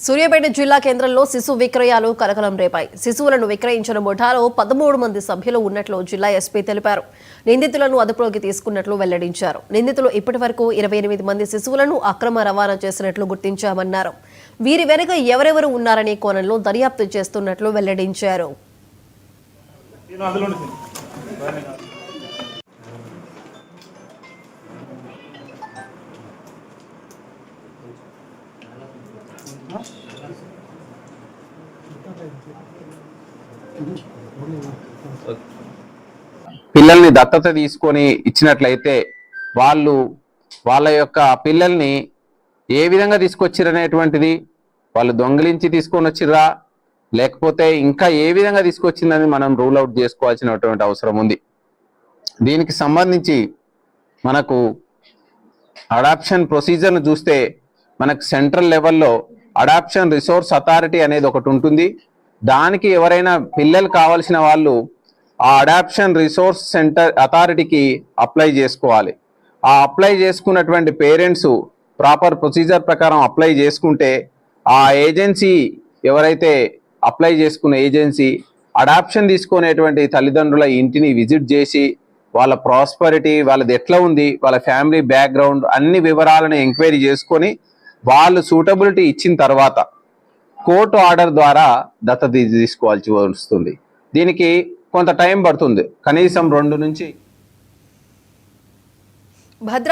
సూర్యాపేట జిల్లా కేంద్రంలో శిశు విక్రయాలు కలకలం రేపాయి. శిశువులను విక్రయించిన ముఠాలో 13 మంది సభ్యులు ఉన్నట్లు జిల్లా ఎస్పీ తెలిపారు. నిందితులను అదుపులోకి తీసుకున్నట్లు వెల్లడించారు. నిందితులు ఇప్పటివరకు 28 మంది శిశువులను అక్రమ రవాణా చేసినట్లు గుర్తించామన్నారు. వీరి వెనుక ఎవరెవరు ఉన్నారనే కోణంలో దర్యాప్తు చేస్తున్నట్లు వెల్లడించారు. పిల్లల్ని దత్తత తీసుకొని ఇచ్చినట్లయితే వాళ్ళ యొక్క పిల్లల్ని ఏ విధంగా తీసుకొచ్చిరనేటువంటిది, వాళ్ళు దొంగిలించి తీసుకొని వచ్చిర్రా లేకపోతే ఇంకా ఏ విధంగా తీసుకొచ్చిందని మనం రూల్ అవుట్ చేసుకోవాల్సినటువంటి అవసరం ఉంది. దీనికి సంబంధించి మనకు అడాప్షన్ ప్రొసీజర్ను చూస్తే మనకు సెంట్రల్ లెవెల్లో అడాప్షన్ రిసోర్స్ అథారిటీ అనేది ఒకటి ఉంటుంది. దానికి ఎవరైనా పిల్లలు కావాల్సిన వాళ్ళు ఆ అడాప్షన్ రిసోర్స్ అథారిటీకి అప్లై చేసుకోవాలి. ఆ అప్లై చేసుకున్నటువంటి పేరెంట్స్ ప్రాపర్ ప్రొసీజర్ ప్రకారం అప్లై చేసుకుంటే ఆ ఏజెన్సీ ఎవరైతే అప్లై చేసుకున్న ఏజెన్సీ అడాప్షన్ తీసుకునేటువంటి తల్లిదండ్రుల ఇంటిని విజిట్ చేసి వాళ్ళ ప్రాస్పరిటీ, వాళ్ళది ఎట్లా ఉంది, వాళ్ళ ఫ్యామిలీ బ్యాక్గ్రౌండ్ అన్ని వివరాలను ఎంక్వైరీ చేసుకొని వాళ్ళు సూటబిలిటీ ఇచ్చిన తర్వాత కోర్టు ఆర్డర్ ద్వారా దత్తత తీసుకోవాల్సి వస్తుంది. దీనికి కొంత టైం పడుతుంది, కనీసం 2 నుంచి